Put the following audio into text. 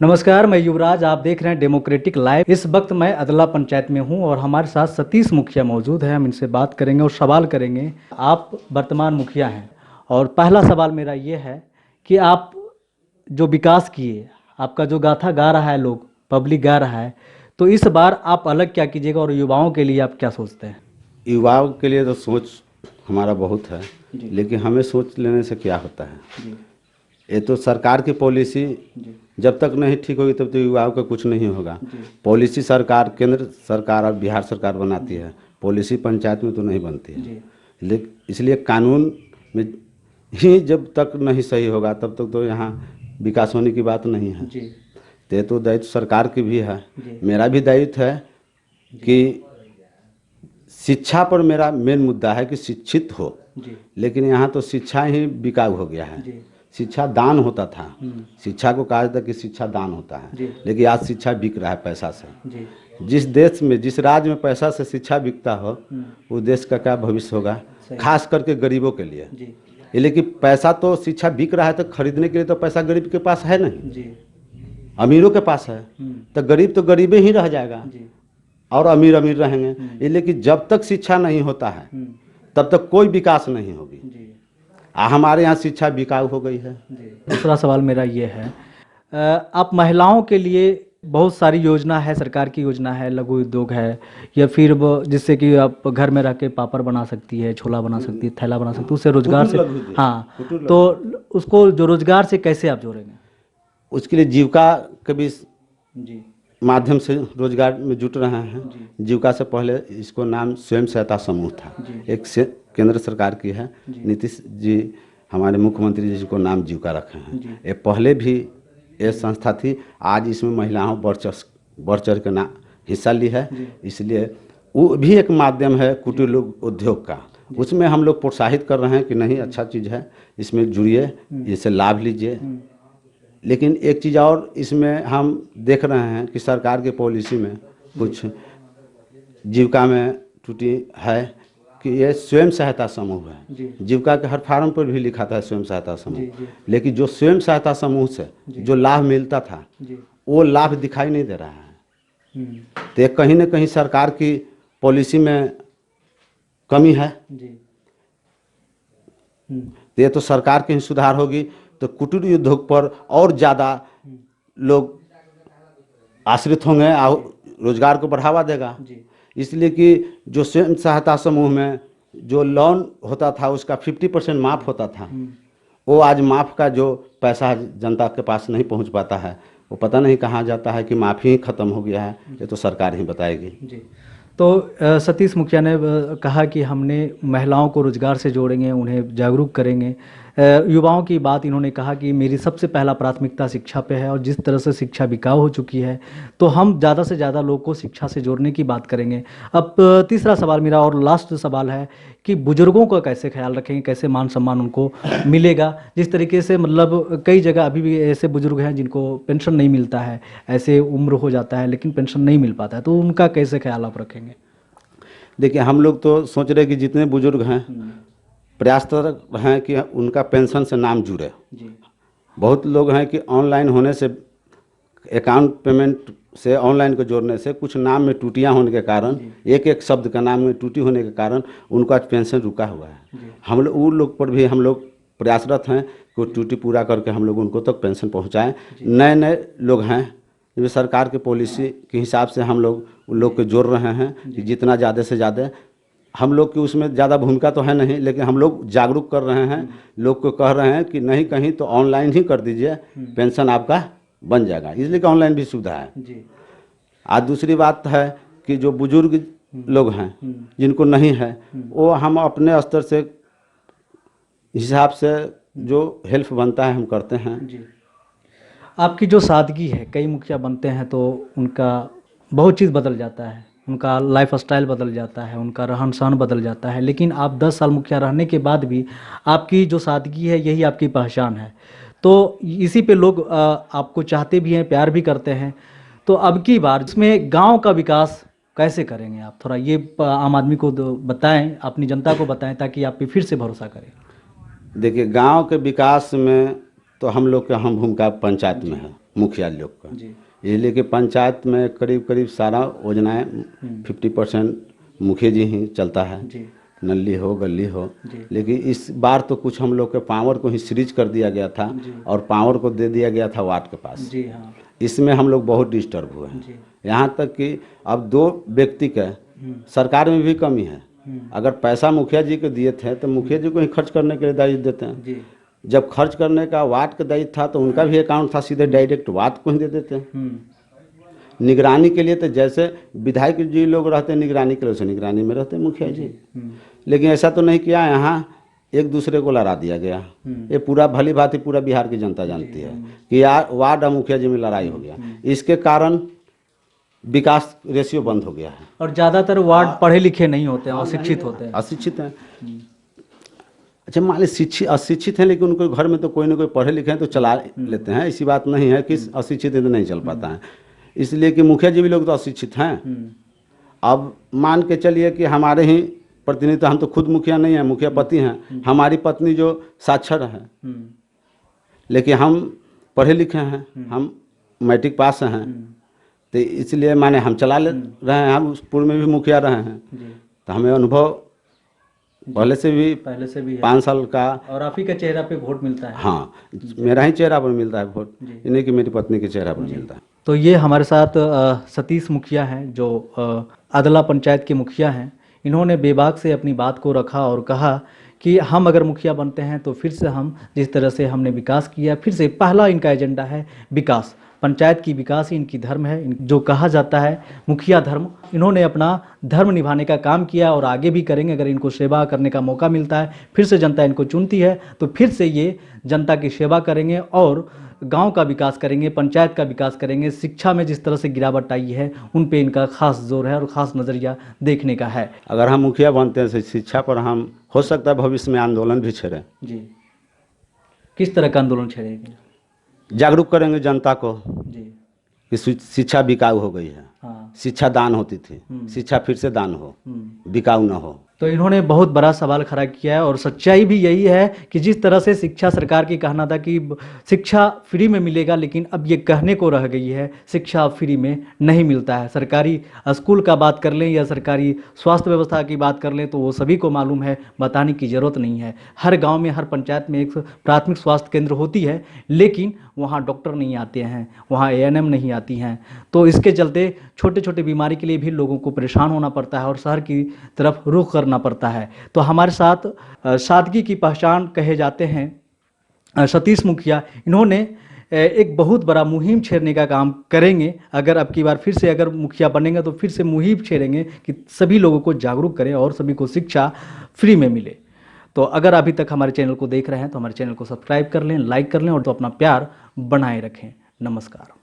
नमस्कार, मैं युवराज। आप देख रहे हैं डेमोक्रेटिक लाइव। इस वक्त मैं अदला पंचायत में हूं और हमारे साथ सतीश मुखिया मौजूद है। हम इनसे बात करेंगे और सवाल करेंगे। आप वर्तमान मुखिया हैं और पहला सवाल मेरा ये है कि आप जो विकास किए, आपका जो गाथा गा रहा है, लोग पब्लिक गा रहा है, तो इस बार आप अलग क्या कीजिएगा और युवाओं के लिए आप क्या सोचते हैं? युवाओं के लिए तो सोच हमारा बहुत है, लेकिन हमें सोच लेने से क्या होता है। ये तो सरकार की पॉलिसी जब तक नहीं ठीक होगी तब तो युवाओं का कुछ नहीं होगा। पॉलिसी सरकार, केंद्र सरकार और बिहार सरकार बनाती है, पॉलिसी पंचायत में तो नहीं बनती है। लेकिन इसलिए कानून में ही जब तक नहीं सही होगा तब तक तो यहाँ विकास होने की बात नहीं है। तो दायित्व सरकार की भी है, मेरा भी दायित्व है कि शिक्षा पर मेरा मेन मुद्दा है कि शिक्षित हो। लेकिन यहाँ तो शिक्षा ही बिकाऊ हो गया है। शिक्षा दान होता था, शिक्षा को कहा जाता कि शिक्षा दान होता है, लेकिन आज शिक्षा बिक रहा है पैसा से। जिस देश में, जिस राज्य में पैसा से शिक्षा बिकता हो, वो देश का क्या भविष्य होगा, खास करके गरीबों के लिए। लेकिन पैसा तो शिक्षा बिक रहा है तो खरीदने के लिए तो पैसा गरीब के पास है नहीं, अमीरों के पास है। तो गरीब ही रह जाएगा और अमीर अमीर रहेंगे। लेकिन जब तक शिक्षा नहीं होता है तब तक कोई विकास नहीं होगी। हमारे यहाँ शिक्षा बिकाऊ हो गई है। दूसरा सवाल मेरा ये है, आप महिलाओं के लिए बहुत सारी योजना है, सरकार की योजना है, लघु उद्योग है, या फिर जिससे कि आप घर में रह के पापड़ बना सकती है, छोला बना सकती है, थैला बना सकती है, उससे रोजगार से, हाँ, तो उसको जो रोजगार से कैसे आप जोड़ेंगे? उसके लिए जीविका के भी माध्यम से रोजगार में जुट रहे हैं। जीविका से पहले इसको नाम स्वयं सहायता समूह था, एक से केंद्र सरकार की है, नीतीश जी हमारे मुख्यमंत्री जी को नाम जीविका रखे हैं। ये पहले भी ये संस्था थी, आज इसमें महिलाओं बढ़ चढ़ के ना हिस्सा ली है। इसलिए वो भी एक माध्यम है कुटीर उद्योग का, उसमें हम लोग प्रोत्साहित कर रहे हैं कि नहीं, अच्छा चीज़ है, इसमें जुड़िए, इससे लाभ लीजिए। लेकिन एक चीज़ और इसमें हम देख रहे हैं कि सरकार की पॉलिसी में कुछ जीविका में त्रुटि है कि ये स्वयं सहायता समूह है। जीविका के हर फार्म पर भी लिखा था स्वयं सहायता समूह, लेकिन जो स्वयं सहायता समूह से जो लाभ मिलता था वो लाभ दिखाई नहीं दे रहा है। तो कहीं ना कहीं सरकार की पॉलिसी में कमी है। तो ये तो सरकार की ही सुधार होगी तो कुटीर उद्योग पर और ज़्यादा लोग आश्रित होंगे और रोजगार को बढ़ावा देगा। इसलिए कि जो स्वयं सहायता समूह में जो लोन होता था उसका 50% माफ़ होता था, वो आज माफ़ का जो पैसा जनता के पास नहीं पहुंच पाता है, वो पता नहीं कहाँ जाता है कि माफ़ी ही ख़त्म हो गया है। ये तो सरकार ही बताएगी। तो सतीश मुखिया ने कहा कि हमने महिलाओं को रोजगार से जोड़ेंगे, उन्हें जागरूक करेंगे। युवाओं की बात इन्होंने कहा कि मेरी सबसे पहला प्राथमिकता शिक्षा पे है और जिस तरह से शिक्षा बिकाऊ हो चुकी है तो हम ज़्यादा से ज़्यादा लोग को शिक्षा से जोड़ने की बात करेंगे। अब तीसरा सवाल मेरा और लास्ट सवाल है कि बुजुर्गों का कैसे ख्याल रखेंगे, कैसे मान सम्मान उनको मिलेगा? जिस तरीके से मतलब कई जगह अभी भी ऐसे बुजुर्ग हैं जिनको पेंशन नहीं मिलता है, ऐसे उम्र हो जाता है लेकिन पेंशन नहीं मिल पाता है, तो उनका कैसे ख्याल आप रखेंगे? देखिए, हम लोग तो सोच रहे कि जितने बुजुर्ग हैं प्रयासरत हैं कि उनका पेंशन से नाम जुड़े। बहुत लोग हैं कि ऑनलाइन होने से, अकाउंट पेमेंट से, ऑनलाइन को जोड़ने से कुछ नाम में त्रुटियां होने के कारण, एक एक शब्द का नाम में त्रुटि होने के कारण उनका पेंशन रुका हुआ है। हम लोग उन लोग पर भी हम लोग प्रयासरत हैं कि त्रुटि पूरा करके हम लोग उनको तक पेंशन पहुँचाएँ। नए नए लोग हैं, जो सरकार की पॉलिसी के हिसाब से हम लोग उन लोग को जोड़ रहे हैं कि जितना ज़्यादा से ज़्यादा, हम लोग की उसमें ज़्यादा भूमिका तो है नहीं, लेकिन हम लोग जागरूक कर रहे हैं, लोग को कह रहे हैं कि नहीं, कहीं तो ऑनलाइन ही कर दीजिए, पेंशन आपका बन जाएगा। इसलिए कि ऑनलाइन भी सुविधा है। आज दूसरी बात है कि जो बुजुर्ग लोग हैं जिनको नहीं है, वो हम अपने स्तर से हिसाब से जो हेल्प बनता है हम करते हैं। आपकी जो सादगी है, कई मुखिया बनते हैं तो उनका बहुत चीज़ बदल जाता है, उनका लाइफ स्टाइल बदल जाता है, उनका रहन सहन बदल जाता है, लेकिन आप 10 साल मुखिया रहने के बाद भी आपकी जो सादगी है यही आपकी पहचान है। तो इसी पे लोग आपको चाहते भी हैं, प्यार भी करते हैं। तो अब की बार इसमें गांव का विकास कैसे करेंगे आप? थोड़ा ये आम आदमी को बताएं, अपनी जनता को बताएं, ताकि आप पे फिर से भरोसा करें। देखिए, गांव के विकास में तो हम लोग की अहम भूमिका पंचायत में है, मुखिया लोग का। जी ये लेके पंचायत में करीब करीब सारा योजनाएं 50% मुखिया जी ही चलता है, जी नली हो गली हो। जी लेकिन इस बार तो कुछ हम लोग के पावर को ही सीरीज कर दिया गया था जी और पावर को दे दिया गया था वार्ड के पास। जी हाँ इसमें हम लोग बहुत डिस्टर्ब हुए हैं। जी यहाँ तक कि अब 2 व्यक्ति का सरकार में भी कमी है। अगर पैसा मुखिया जी को दिए थे तो मुखिया जी को ही खर्च करने के लिए दायित्व देते हैं। जी जब खर्च करने का वार्ड का दायित्व था तो उनका भी अकाउंट था, सीधे डायरेक्ट वार्ड को ही दे देते हैं। निगरानी के लिए तो जैसे विधायक जी लोग रहते हैं निगरानी के लिए, उसे निगरानी में रहते हैं मुखिया जी। लेकिन ऐसा तो नहीं किया, यहाँ एक दूसरे को लड़ा दिया गया। ये पूरा भली भांति पूरा बिहार की जनता जानती है कि यार वार्ड और मुखिया जी में लड़ाई हो गया। इसके कारण विकास रेशियो बंद हो गया है। और ज़्यादातर वार्ड पढ़े लिखे नहीं होते हैं और शिक्षित होते हैं। अशिक्षित हैं। अच्छा मान लीजिए अशिक्षित हैं, लेकिन उनको घर में तो कोई ना कोई पढ़े लिखे हैं तो चला लेते हैं। ऐसी बात नहीं है कि अशिक्षित है तो नहीं चल पाता है, इसलिए कि मुखिया जी भी लोग तो अशिक्षित हैं। अब मान के चलिए कि हमारे ही प्रतिनिधि, हम तो खुद मुखिया नहीं हैं, मुखिया पति हैं, हमारी पत्नी जो साक्षर है, लेकिन हम पढ़े लिखे हैं, हम मैट्रिक पास हैं, तो इसलिए माने हम चला ले रहे हैं। हम उस पूर्व में भी मुखिया रहे हैं, तो हमें अनुभव पहले से भी है। 5 साल का। और आप ही का चेहरा पे वोट मिलता है। हाँ, मेरा ही चेहरा पर मिलता है वोट, इन्हीं की मेरी पत्नी के चेहरा पर मिलता है। तो ये हमारे साथ सतीश मुखिया हैं जो अदला पंचायत के मुखिया हैं। इन्होंने बेबाक से अपनी बात को रखा और कहा कि हम अगर मुखिया बनते हैं तो फिर से हम जिस तरह से हमने विकास किया, फिर से पहला इनका एजेंडा है विकास, पंचायत की विकास ही इनकी धर्म है। जो कहा जाता है मुखिया धर्म, इन्होंने अपना धर्म निभाने का काम किया और आगे भी करेंगे। अगर इनको सेवा करने का मौका मिलता है, फिर से जनता इनको चुनती है तो फिर से ये जनता की सेवा करेंगे और गांव का विकास करेंगे, पंचायत का विकास करेंगे। शिक्षा में जिस तरह से गिरावट आई है उन पे इनका खास जोर है और ख़ास नज़रिया देखने का है। अगर हम मुखिया बनते हैं तो शिक्षा पर हम हो सकता है भविष्य में आंदोलन भी छेड़ें। जी, किस तरह का आंदोलन छेड़ेंगे? जागरूक करेंगे जनता को जी कि शिक्षा बिकाऊ हो गई है। हाँ। शिक्षा दान होती थी, शिक्षा फिर से दान हो, बिकाऊ ना हो। तो इन्होंने बहुत बड़ा सवाल खड़ा किया है और सच्चाई भी यही है कि जिस तरह से शिक्षा सरकार की कहना था कि शिक्षा फ्री में मिलेगा, लेकिन अब ये कहने को रह गई है शिक्षा फ्री में नहीं मिलता है। सरकारी स्कूल का बात कर लें या सरकारी स्वास्थ्य व्यवस्था की बात कर लें तो वो सभी को मालूम है, बताने की ज़रूरत नहीं है। हर गाँव में, हर पंचायत में एक प्राथमिक स्वास्थ्य केंद्र होती है, लेकिन वहाँ डॉक्टर नहीं आते हैं, वहाँ ANM नहीं आती हैं। तो इसके चलते छोटे छोटे बीमारी के लिए भी लोगों को परेशान होना पड़ता है और शहर की तरफ रुख करना पड़ता है। तो हमारे साथ सादगी की पहचान कहे जाते हैं सतीश मुखिया। इन्होंने एक बहुत बड़ा मुहिम छेड़ने का काम करेंगे। अगर अब की बार फिर से अगर मुखिया बनेंगे तो फिर से मुहिम छेड़ेंगे कि सभी लोगों को जागरूक करें और सभी को शिक्षा फ्री में मिले। तो अगर अभी तक हमारे चैनल को देख रहे हैं तो हमारे चैनल को सब्सक्राइब कर लें, लाइक कर लें और तो अपना प्यार बनाए रखें। नमस्कार।